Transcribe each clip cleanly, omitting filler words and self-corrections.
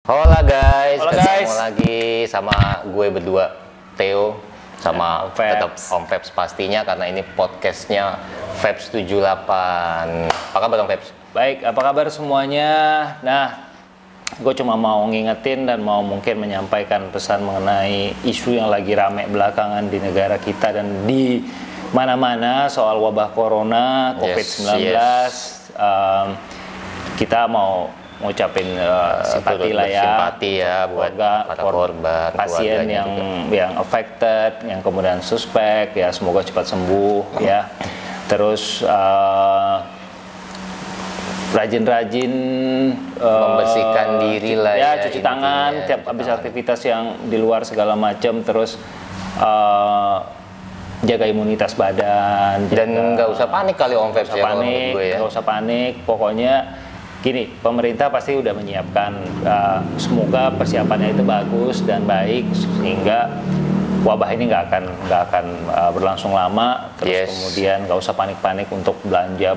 Hola guys, Hola ketemu guys. lagi sama gue berdua, Theo sama tetap Om Peps pastinya karena ini podcastnya Peps 78. Apa kabar Om Peps? Baik, apa kabar semuanya? Nah, gue cuma mau ngingetin dan mau mungkin menyampaikan pesan mengenai isu yang lagi rame belakangan di negara kita dan di mana-mana soal wabah corona, COVID-19. Kita mau ngucapin simpati lah ya, simpati ya buat para korban, pasien yang affected, yang kemudian suspek ya, semoga cepat sembuh ya. Terus rajin-rajin membersihkan diri lah ya, cuci tangan tiap habis aktivitas yang di luar segala macam. Terus jaga imunitas badan dan nggak usah panik kali Om Peps ya, panik, gue ya. nggak usah panik, pokoknya gini, pemerintah pasti udah menyiapkan, semoga persiapannya itu bagus dan baik sehingga wabah ini nggak akan berlangsung lama. Terus kemudian nggak usah panik-panik untuk belanja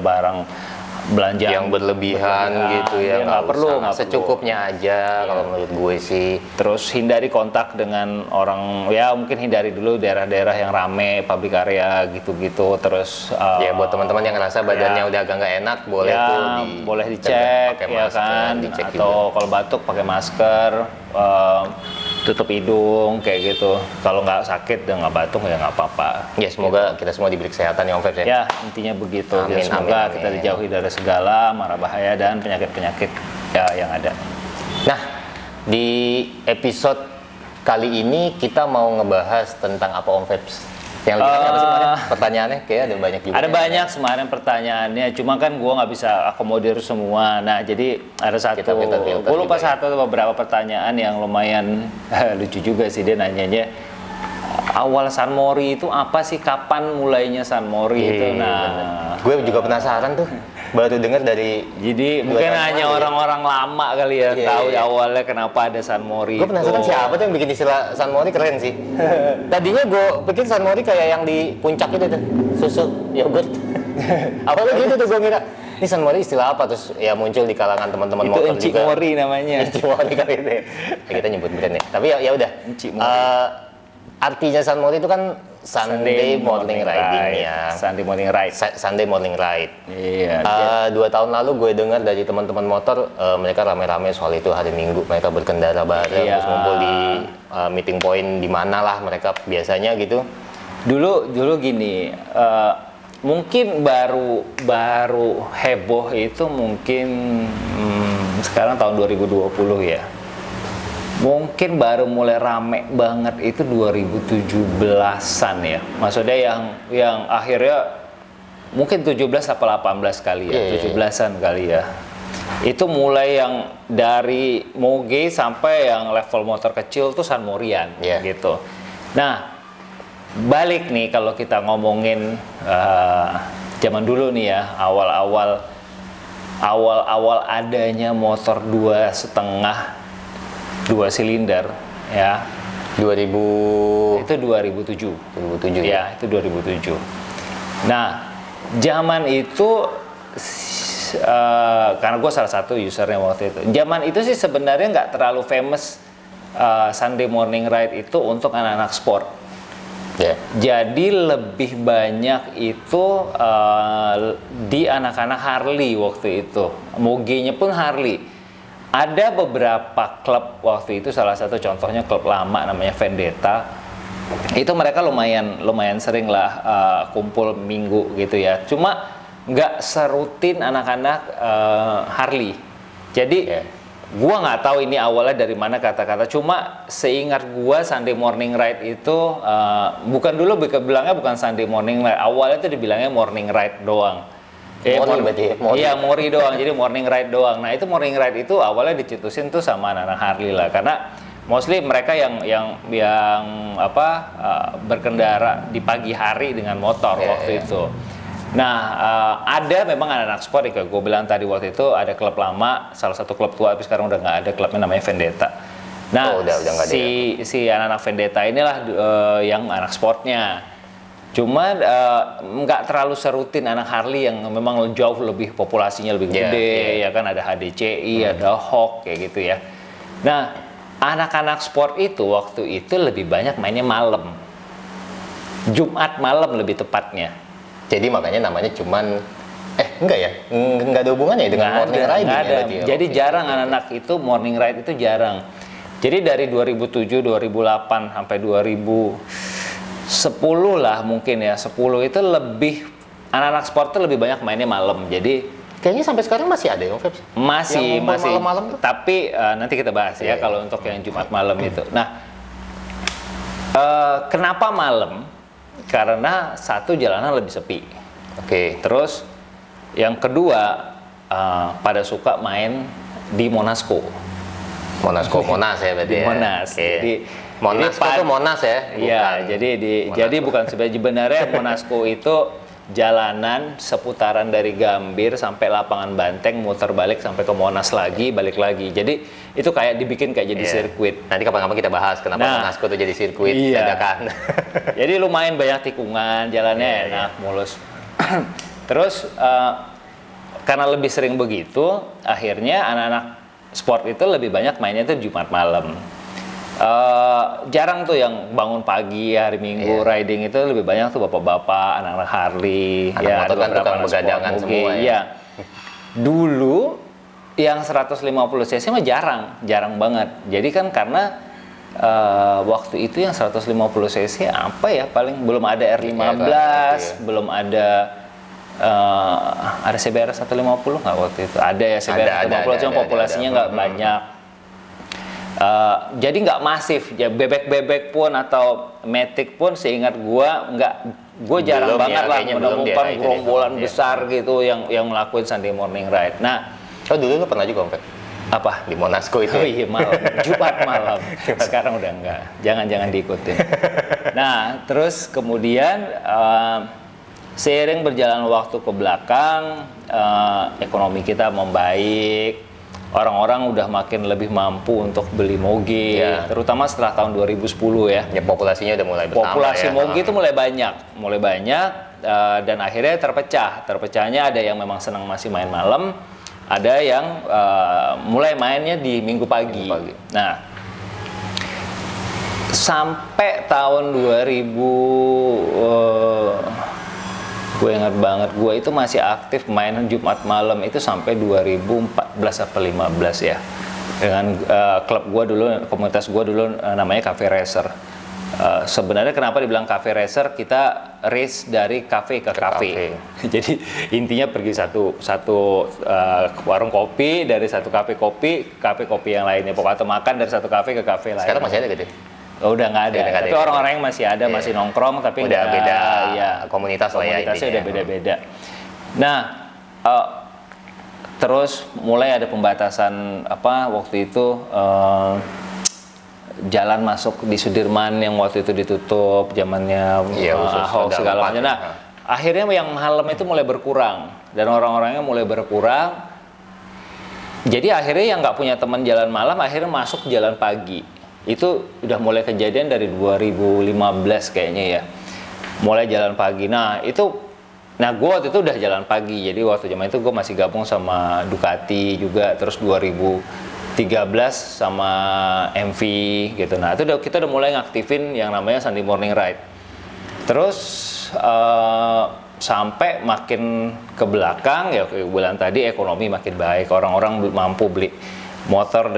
belanja yang berlebihan gitu ya, nggak perlu, secukupnya aja kalau menurut gue sih. Terus hindari kontak dengan orang, ya mungkin hindari dulu daerah-daerah yang rame, public area gitu-gitu. Terus ya buat teman-teman yang ngerasa badannya udah agak nggak enak, boleh ya, tuh boleh dicek ya masker, kan, dicek atau kalau batuk pakai masker, tutup hidung kayak gitu. Kalau nggak sakit dan nggak batuk ya nggak apa-apa. Ya semoga kita semua diberi kesehatan ya Om Peps ya. Ya intinya begitu. Amin, Ya, semoga amin. kita dijauhi dari segala mara bahaya dan penyakit-penyakit ya yang ada. Nah, di episode kali ini kita mau ngebahas tentang apa Om Peps? Yang lebih apa sih kemarin? Pertanyaannya kayak ada banyak juga. Ada banyak kemarin pertanyaannya, cuma kan gua nggak bisa akomodir semua. Nah, jadi ada satu, gue lupa satu atau beberapa pertanyaan yang lumayan lucu juga sih. Dia nanyanya, awal San Mori itu apa sih? Kapan mulainya San Mori itu? Nah, gue juga penasaran tuh. Baru dengar dari. Jadi mungkin hanya orang-orang lama kali ya tahu awalnya kenapa ada San Mori. Gue penasaran siapa tuh yang bikin istilah San Mori, keren sih. Tadinya gue pikir San Mori kayak yang di puncak itu tuh, susu yogurt. Awalnya gitu tuh gue ngira. Ini San Mori istilah apa? Terus ya muncul di kalangan teman-teman motor juga. Itu Enci Mori namanya. Enci Mori kali itu ya. Kita nyebut brand ya. Tapi ya udah. Enci Mori. Artinya San Mori itu kan Sunday morning riding ya. Sunday morning ride. Sunday morning ride. Iya. 2 tahun lalu gue dengar dari teman-teman motor, mereka rame-rame soal itu hari Minggu. Mereka berkendara bareng, terus ngumpul di meeting point di mana lah mereka biasanya gitu. Dulu gini, mungkin baru heboh itu mungkin sekarang tahun 2020 ya. Mungkin baru mulai rame banget itu 2017-an ya. Maksudnya yang akhirnya mungkin 17 atau 18 kali ya, 17-an kali ya. Itu mulai yang dari moge sampai yang level motor kecil tuh San Morian gitu. Nah, balik nih kalau kita ngomongin zaman dulu nih ya, awal adanya motor 2 silinder ya. 2000 itu 2007 ya, itu 2007. Nah, zaman itu karena gue salah satu usernya waktu itu. Zaman itu sih sebenarnya nggak terlalu famous Sunday morning ride itu untuk anak-anak sport. Jadi lebih banyak itu di anak-anak Harley waktu itu. Mogenya pun Harley. Ada beberapa klub waktu itu, salah satu contohnya klub lama namanya Vendetta. Itu mereka lumayan sering lah kumpul minggu gitu ya. Cuma nggak serutin anak-anak Harley. Jadi gua nggak tahu ini awalnya dari mana kata-kata. Cuma seingat gua Sunday morning ride itu bukan dulu bilangnya bukan Sunday morning ride. Awalnya itu dibilangnya morning ride doang. Iya, Mori doang. Jadi morning ride doang. Nah, itu morning ride itu awalnya dicetusin tuh sama anak-anak Harley lah, karena mostly mereka yang berkendara di pagi hari dengan motor waktu itu. Nah, ada memang anak-anak sport kayak gue bilang tadi waktu itu, ada klub lama, salah satu klub tua tapi sekarang udah nggak ada, klubnya namanya Vendetta. Nah, si anak-anak Vendetta inilah yang anak sportnya. Cuma nggak terlalu serutin anak Harley yang memang jauh lebih populasinya lebih gede, ya kan, ada HDCI, ada Hawk kayak gitu ya. Nah, anak-anak sport itu waktu itu lebih banyak mainnya malam. Jumat malam lebih tepatnya. Jadi makanya namanya cuman enggak ya? Enggak ada hubungannya dengan morning riding ya berarti ya? Jadi jarang anak-anak itu morning ride itu jarang. Jadi dari 2007, 2008 sampai 2010 lah mungkin ya, 10 itu lebih anak-anak sport itu lebih banyak mainnya malam. Jadi kayaknya sampai sekarang masih ada ya, Feb? Masih. Malam-malam tuh? Tapi nanti kita bahas ya kalau untuk yang Jumat malam itu. Nah, kenapa malam? Karena satu, jalanan lebih sepi. Oke. Terus yang kedua, pada suka main di Monasco. Monas ya berarti. Di ya? Monas. Okay. Jadi Monasco itu Monas ya? Iya, jadi bukan sebenarnya Monasco itu jalanan seputaran dari Gambir sampai lapangan Banteng, muter balik sampai ke Monas lagi, balik lagi. Jadi itu kayak dibikin kayak jadi sirkuit. Nanti kapan-kapan kita bahas kenapa Monasco itu jadi sirkuit dadakan. Jadi lumayan banyak tikungan, jalannya enak, mulus. Terus karena lebih sering begitu, akhirnya anak-anak sport itu lebih banyak mainnya itu Jumat malam. Jarang tuh yang bangun pagi hari Minggu riding, itu lebih banyak tuh bapak-bapak, anak-anak Harley, ya ada beberapa begadangan semua ya. Dulu yang 150 cc mah jarang banget. Jadi kan karena waktu itu yang 150 cc apa ya, paling belum ada R15, belum ada CBR 150 nggak waktu itu. Ada ya CBR 150, cuma populasinya nggak banyak. Jadi nggak masif ya, bebek pun atau Matic pun seingat gue jarang banget lah menemukan gerombolan besar gitu yang melakukan Sunday morning ride. Nah, dulu lu pernah juga, Om? Apa? Di Monasco itu? Oh iya, malam, Jumat malam. Sekarang udah enggak, jangan diikutin. Nah, terus kemudian seiring berjalan waktu ke belakang, ekonomi kita membaik. Orang-orang udah makin lebih mampu untuk beli moge, terutama setelah tahun 2010 ya. Ya, populasinya udah mulai bertambah. Populasi moge itu mulai banyak, dan akhirnya terpecahnya ada yang memang senang masih main malam, ada yang mulai mainnya di minggu pagi. Nah, sampai tahun 2000 gue ingat banget, gue itu masih aktif main Jumat malam itu sampai 2014 atau 15 ya, dengan klub gue dulu, komunitas gue dulu namanya Cafe Racer. Sebenarnya kenapa dibilang Cafe Racer, kita race dari cafe ke cafe. Jadi intinya pergi satu warung kopi, dari satu kafe kopi yang lainnya, pokoknya atau makan dari satu kafe ke kafe lain. Sekarang masih ada gitu? Udah nggak ada. Tapi orang-orang yang masih ada, masih nongkrong, tapi udah beda komunitas lah ya. Komunitasnya udah beda-beda. Nah, terus mulai ada pembatasan waktu itu, jalan masuk di Sudirman yang waktu itu ditutup, zamannya Ahok segala macam. Nah, akhirnya yang malam itu mulai berkurang dan orang-orangnya mulai berkurang. Jadi akhirnya yang nggak punya teman jalan malam akhirnya masuk jalan pagi. Itu udah mulai kejadian dari 2015 kayaknya ya, mulai jalan pagi. Nah gue waktu itu udah jalan pagi, jadi waktu zaman itu gue masih gabung sama Ducati juga, terus 2013 sama MV gitu. Nah itu kita udah mulai ngaktifin yang namanya Sunday morning ride. Terus sampai makin ke belakang ya, kayak gue bilang tadi, ekonomi makin baik, orang-orang mampu beli motor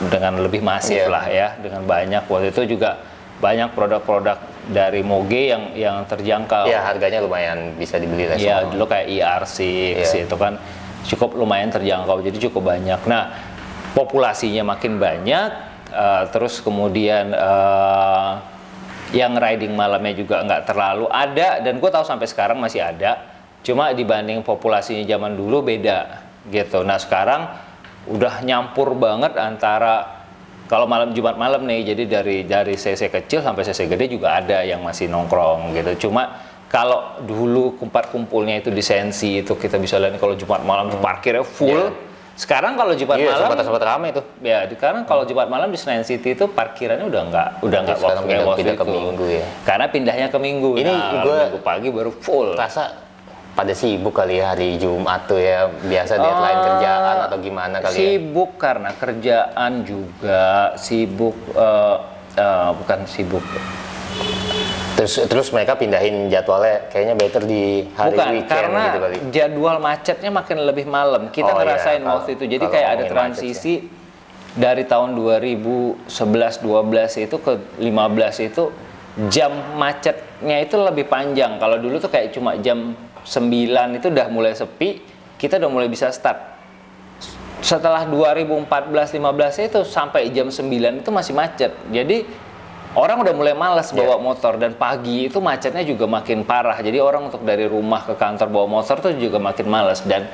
dengan lebih masif lah ya, dengan banyak. Waktu itu juga banyak produk-produk dari moge yang terjangkau. Ya, harganya lumayan bisa dibeli lah. Ya, dulu kayak ER6 itu kan cukup lumayan terjangkau, jadi cukup banyak. Nah, populasinya makin banyak, terus kemudian yang riding malamnya juga nggak terlalu ada, dan gue tahu sampai sekarang masih ada, cuma dibanding populasinya zaman dulu beda gitu. Nah sekarang udah nyampur banget antara, kalau malam Jumat malam nih, jadi dari CC kecil sampai CC gede juga ada yang masih nongkrong gitu. Cuma kalau dulu kumpulnya itu di Sensi, itu kita bisa lihat kalau Jumat malam parkirnya full. Sekarang kalau Jumat malam sempat ramai itu. Ya, sekarang kalau Jumat malam di Senayan City itu parkirannya udah nggak waktu kayak waktu pindah itu. Ke Minggu ya. Karena pindahnya ke Minggu. Ini Minggu pagi baru full. Rasa pada sibuk kali ya hari Jumat tuh ya, biasa deadline kerjaan atau gimana kali ya? Sibuk karena kerjaan juga, sibuk bukan sibuk. Terus mereka pindahin jadwalnya kayaknya better di hari Bukan, weekend karena gitu kali. jadwal macetnya makin lebih malam. Kita ngerasain waktu itu. Jadi kayak ada transisi dari tahun 2011-12 itu ke 15 itu jam macetnya itu lebih panjang. Kalau dulu tuh kayak cuma jam 9 itu udah mulai sepi, kita udah mulai bisa start. Setelah 2014-15 itu sampai jam 9 itu masih macet. Jadi orang udah mulai malas bawa motor, dan pagi itu macetnya juga makin parah. Jadi orang untuk dari rumah ke kantor bawa motor tuh juga makin malas. Dan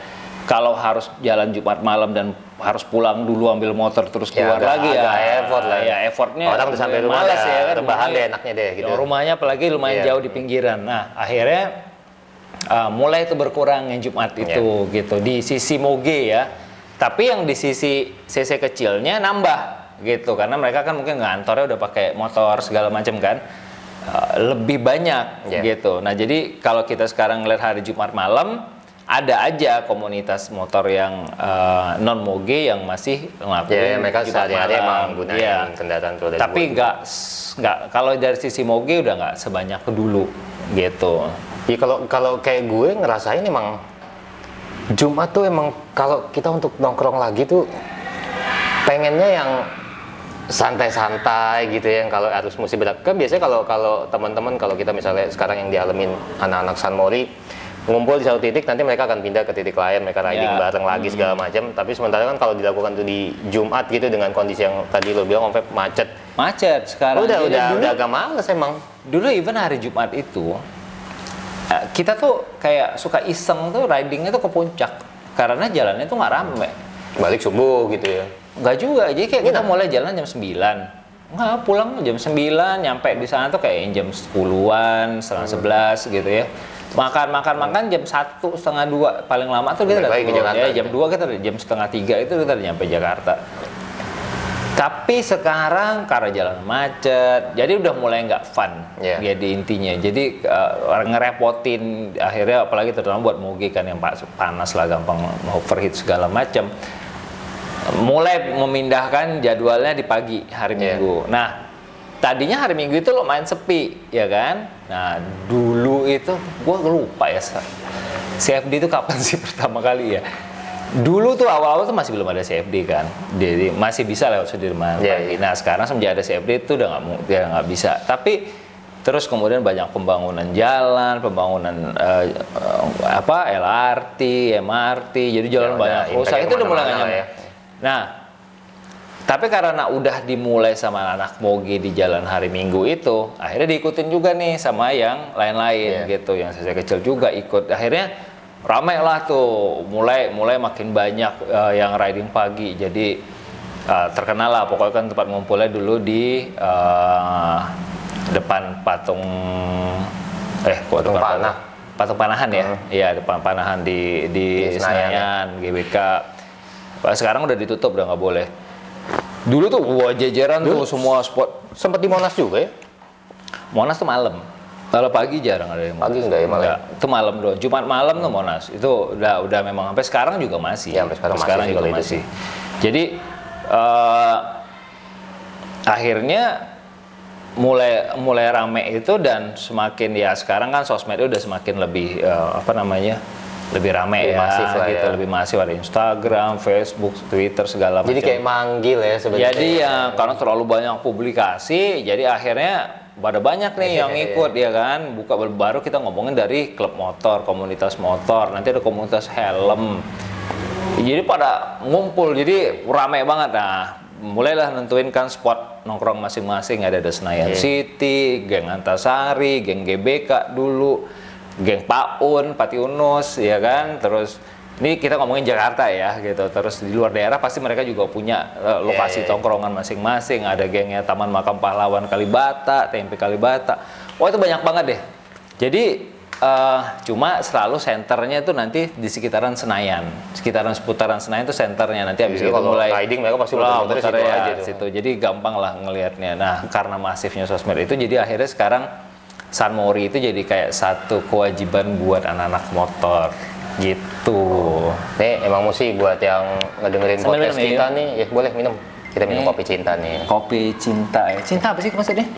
kalau harus jalan Jumat malam dan harus pulang dulu ambil motor terus keluar lagi effort lah. Ya effortnya orang udah sampai rumah malas ya kan. Rebahan deh enaknya deh gitu. Rumahnya apalagi lumayan jauh di pinggiran. Nah, akhirnya mulai itu berkurang yang Jumat itu gitu di sisi moge ya. Tapi yang di sisi CC kecilnya nambah gitu, karena mereka kan mungkin ngantornya udah pakai motor segala macam kan, lebih banyak gitu. Nah jadi kalau kita sekarang ngeliat hari Jumat malam, ada aja komunitas motor yang non moge yang masih ngelakuin mereka sehari-hari emang gunain kendaraan roda tapi nggak kalau dari sisi moge udah nggak sebanyak dulu gitu. Ya kalau kayak gue ngerasain emang Jumat tuh emang kalau kita untuk nongkrong lagi tuh pengennya yang santai-santai gitu ya, yang kalau harus mesti berat kan biasanya kalau teman-teman, kalau kita misalnya sekarang yang dialamin anak-anak San Mori ngumpul di satu titik, nanti mereka akan pindah ke titik lain, mereka riding bareng lagi segala macam. Tapi sementara kan kalau dilakukan tuh di Jumat gitu dengan kondisi yang tadi lo bilang sampai macet sekarang udah agak males emang. Dulu even hari Jumat itu kita tuh kayak suka iseng tuh ridingnya tuh ke puncak karena jalannya tuh nggak rame. Balik subuh gitu ya. Enggak juga, jadi kayak kita mulai jalan jam 9. Enggak, pulang jam 9, nyampe di sana tuh kayak jam 10-an, setengah 11 gitu ya. Makan jam 1, setengah 2, paling lama tuh kita udah turun ya. Jam 2 kita jam setengah 3 itu kita udah nyampe Jakarta. Tapi sekarang karena jalan macet, jadi udah mulai nggak fun jadi intinya. Jadi ngerepotin akhirnya, apalagi terutama buat moge kan yang panas lah, gampang overheat segala macam. Mulai memindahkan jadwalnya di pagi hari Minggu. Nah, tadinya hari Minggu itu lumayan sepi, ya kan? Nah, dulu itu gue lupa ya, CFD itu kapan sih pertama kali ya? Dulu tuh awal-awal tuh masih belum ada CFD kan, jadi masih bisa lewat Sudirman. Nah, sekarang semenjak ada CFD itu udah nggak bisa. Tapi terus kemudian banyak pembangunan jalan, pembangunan LRT, MRT, jadi jalan banyak rusak. Itu udah mulai nggak nyaman. Nah, tapi karena udah dimulai sama anak moge di jalan hari Minggu itu, akhirnya diikutin juga nih sama yang lain-lain gitu, yang saya kecil juga ikut. Akhirnya ramai lah tuh, mulai makin banyak yang riding pagi. Jadi terkenal lah, pokoknya kan tempat ngumpulnya dulu di depan patung Panahan ya, iya depan Panahan di Senayan, GBK. Sekarang udah ditutup, udah nggak boleh. Dulu tuh jajaran tuh semua spot. Sempet di Monas juga ya? Monas tuh malam. Kalau pagi jarang ada yang Monas. Pagi enggak ya malam? Itu malam doang. Jumat malam tuh Monas. Itu udah memang sampai sekarang juga masih. Ya, sampai sekarang juga masih. Jadi akhirnya mulai rame itu, dan semakin ya sekarang kan sosmed udah semakin lebih lebih rame ya, masif lah gitu, lebih masif, ada Instagram, Facebook, Twitter segala macam. Jadi kayak manggil ya sebenarnya. Jadi ya karena terlalu banyak publikasi, jadi akhirnya pada banyak nih yang ikut ya kan. Baru kita ngomongin dari klub motor, komunitas motor, nanti ada komunitas helm. Jadi pada ngumpul, jadi rame banget. Nah, mulailah nentuin kan spot nongkrong masing-masing. Ada Senayan City, geng Antasari, geng GBK dulu, geng Paun, Pati Unus, ya kan. Terus ini kita ngomongin Jakarta ya gitu. Terus di luar daerah pasti mereka juga punya lokasi tongkrongan masing-masing. Ada gengnya Taman Makam Pahlawan Kalibata, TMP Kalibata. Wah, itu banyak banget deh. Jadi cuma selalu senternya itu nanti di sekitaran Senayan, seputaran Senayan itu senternya. Nanti habis itu mulai riding mereka pasti muter situ. Jadi gampang lah ngelihatnya. Nah, karena masifnya sosmed itu, jadi akhirnya sekarang San Mori itu jadi kayak satu kewajiban buat anak-anak motor gitu. Nih emang mesti buat yang ngedengerin Sambil podcast minum, kita ya. nih, ya boleh minum. Kita minum Nih. kopi cinta nih. Kopi cinta ya. Cinta apa sih maksudnya?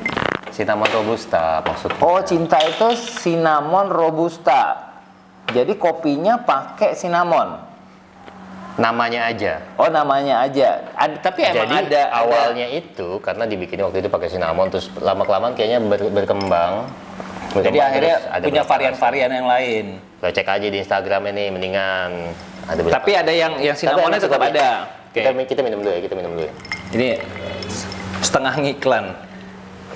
Cinnamon Robusta maksudnya. Oh, cinta itu cinnamon robusta. Jadi kopinya pakai cinnamon. Namanya aja. Oh, namanya aja. Tapi emang Jadi ada awalnya itu karena dibikin waktu itu pakai cinnamon, terus lama-kelamaan kayaknya berkembang. Jadi Berkembang, akhirnya terus ada punya beberapa varian-varian yang lain. rasa. Lo cek aja di Instagram ini mendingan. Ada beberapa. Tapi ada yang cinnamonnya enak tetap juga, ada. Kita minum dulu ya, kita minum dulu ya. Ini setengah ngiklan.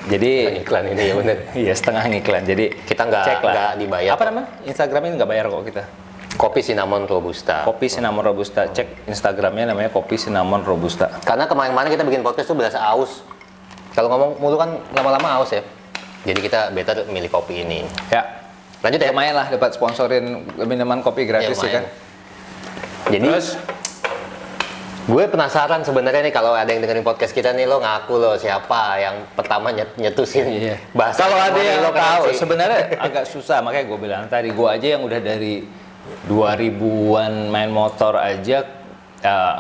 Jadi Iklan ini ya bener. iya, setengah ngiklan. Jadi Kita nggak cek lah. nggak dibayar. Apa namanya? Instagramnya nggak bayar kok kita. Kopi cinnamon robusta. Kopi cinnamon robusta. Cek Instagramnya namanya kopi cinnamon robusta. Karena kemarin-kemarin kita bikin podcast tuh berasa aus. Kalau ngomong mulu kan lama-lama aus ya. Jadi kita better milih kopi ini. Ya. Lanjut ya. Lumayan lah dapat sponsorin minuman kopi gratis ya, kan. Jadi Terus gue penasaran sebenarnya nih kalau ada yang dengerin podcast kita nih, lo ngaku lo siapa yang pertama nyetusin iya. bahasa. Kalau ada Mori, yang lo keren tahu sih. sebenarnya agak susah, makanya gue bilang tadi gue aja yang udah dari 2000-an main motor aja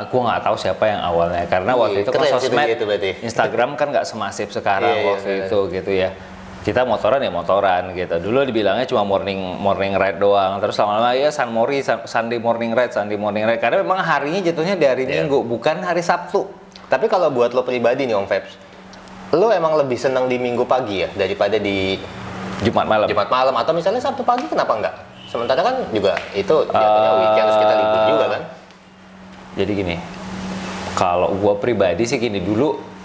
gue nggak tahu siapa yang awalnya karena waktu itu kan Keren sih sosmed gitu berarti. Instagram kan nggak semasif sekarang Iya, waktu iya. itu gitu ya. Kita motoran ya motoran gitu. Dulu dibilangnya cuma morning ride doang. Terus lama-lama ya Sunday morning ride. Karena memang harinya jatuhnya dari Iya. Minggu, bukan hari Sabtu. Tapi kalau buat lo pribadi nih Om Febs, lo emang lebih seneng di Minggu pagi ya daripada di Jumat malam. Jumat malam, atau misalnya Sabtu pagi, kenapa enggak? Sementara kan juga itu jatuhnya weekend, terus kita libur juga kan? Jadi gini, kalau gue pribadi sih gini dulu.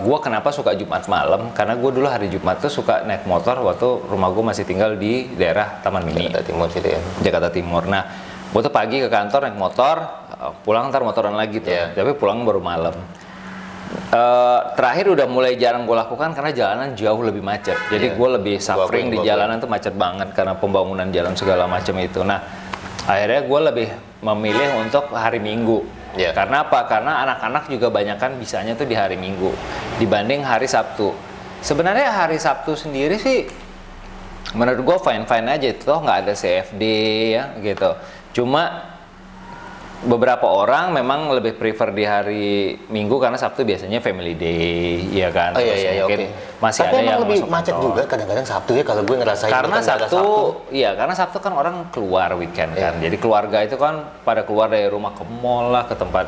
Gue kenapa suka Jumat malam? Karena gue dulu hari Jumat tuh suka naik motor waktu rumah gue masih tinggal di daerah Taman Mini, Jakarta Timur situ ya. Jakarta Timur. Nah, gue tuh pagi ke kantor naik motor, pulang ntar motoran lagi tuh. Iya. Tapi pulang baru malam. Terakhir udah mulai jarang gue lakukan karena jalanan jauh lebih macet. Jadi Iya. gue lebih suffering di Gua akuin. jalanan tuh macet banget karena pembangunan jalan segala macam itu. Nah, akhirnya gue lebih memilih untuk hari Minggu. Iya. Karena apa? Karena anak-anak juga banyak kan bisanya tuh di hari Minggu dibanding hari Sabtu. Sebenarnya hari Sabtu sendiri sih menurut gue fine-fine aja, toh nggak ada CFD ya gitu. Cuma beberapa orang memang lebih prefer di hari Minggu karena Sabtu biasanya family day, ya kan? Oh Terus iya, mungkin oke. masih Tapi ada emang yang lebih masuk macet kantor. juga kadang-kadang Sabtu ya, kalau gue ngerasain. Karena bukan pada Sabtu kan orang keluar weekend kan. Iya. Jadi keluarga itu kan pada keluar dari rumah ke mall lah, ke tempat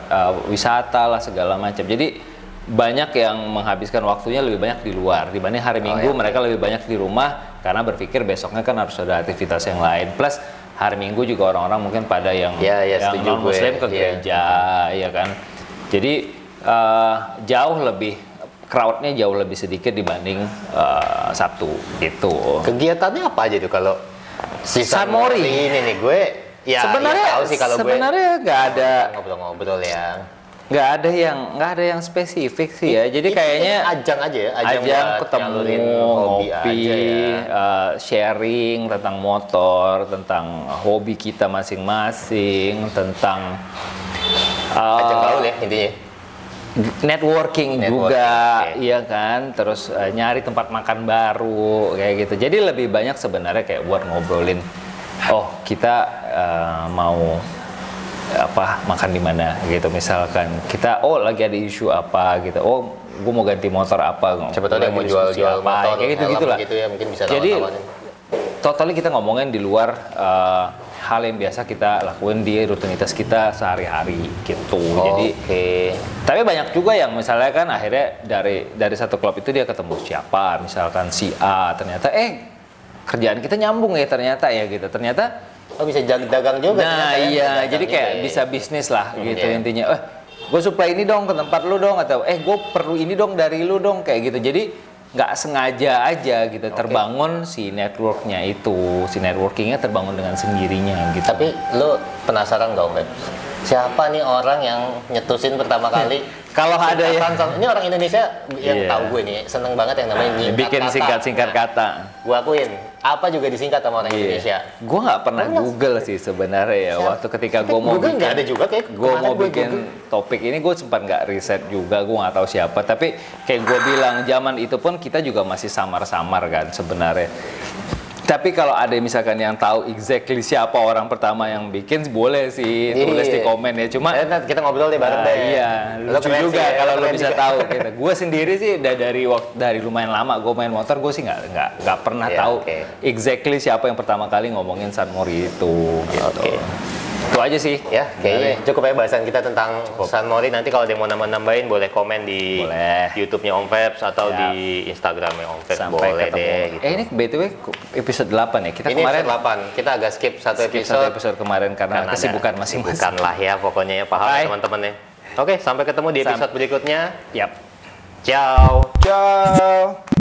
wisata lah segala macam. Jadi banyak yang menghabiskan waktunya lebih banyak di luar dibanding hari Minggu. iya. Mereka lebih banyak di rumah karena berpikir besoknya kan harus ada aktivitas yang lain. Plus hari Minggu juga orang-orang mungkin pada yang Iya, yang setuju non Muslim gue. ke Iya. gereja, ya kan. Jadi jauh lebih crowdnya jauh lebih sedikit dibanding Sabtu gitu. Kegiatannya apa aja tuh kalau si San Mori ini nih gue ya sebenarnya ya tahu sih kalau gue sebenarnya nggak ada ngobrol-ngobrol ya. nggak ada yang spesifik sih ya. Jadi kayaknya ajang aja ya, ajang buat ketemu, nyalurin hobi ngopi, aja ya. sharing tentang motor, tentang hobi kita masing-masing, tentang Ajang gaul ya intinya. networking juga, oke. iya kan. Terus nyari tempat makan baru kayak gitu. Jadi lebih banyak sebenarnya kayak buat ngobrolin. Oh kita mau apa makan di mana gitu, misalkan kita lagi ada isu apa gitu, gue mau ganti motor apa, Siapa tahu dia lagi mau diskusi jual motor, kayak gitu helm gitulah. gitu ya, mungkin bisa Jadi tawarin. totally kita ngomongin di luar hal yang biasa kita lakuin di rutinitas kita sehari-hari gitu. Jadi tapi banyak juga yang misalnya kan akhirnya dari satu klub itu dia ketemu siapa, misalkan si A, ternyata kerjaan kita nyambung ya ternyata ya gitu. Ternyata bisa dagang juga. nah ternyata ya, iya, dagang jadi kayak juga ya. bisa bisnis lah gitu iya. intinya. Gue supply ini dong ke tempat lu dong, atau gue perlu ini dong dari lu dong kayak gitu. Jadi nggak sengaja aja gitu terbangun si networknya itu, si networkingnya terbangun dengan sendirinya gitu. Tapi lo penasaran gak Om? Siapa nih orang yang nyetusin pertama kali? Kalau ada ya, Ini orang Indonesia yang Iya. tahu gue nih, seneng banget yang namanya nyingkat bikin kata. singkat-singkat Nah, kata. Gue akuin, apa juga disingkat sama orang Indonesia. Gue nggak pernah Google sih sebenarnya ya. Waktu ketika gue mau Google nggak ada juga kayak gue mau bikin topik ini, gue sempat nggak riset juga, gue nggak tahu siapa. Tapi kayak gue bilang, zaman itu pun kita juga masih samar-samar kan sebenarnya. Tapi kalau ada misalkan yang tahu exactly siapa orang pertama yang bikin, boleh sih tulis di komen ya. Cuma kita ngobrol deh bareng deh. Iya, lucu juga ya, kalau lo bisa tahu. Gitu. Gue sendiri sih dari lumayan lama gue main motor, gue sih nggak pernah tahu exactly siapa yang pertama kali ngomongin San Mori itu. Gitu. Itu aja sih. Ya, kayaknya cukup ya bahasan kita tentang San Mori. Nanti kalau ada yang mau nambah-nambahin boleh komen di YouTube-nya Om Febs atau di Instagram-nya Om Febs. Sampai boleh ketemu. deh. Gitu. Ini BTW episode 8 ya. Kita ini kemarin episode 8. Kita agak skip satu episode kemarin karena kesibukan masing-masing. Bukan lah ya, pokoknya ya, paham ya, teman-teman ya. Oke, sampai ketemu di episode berikutnya. Yap. Ciao. Ciao.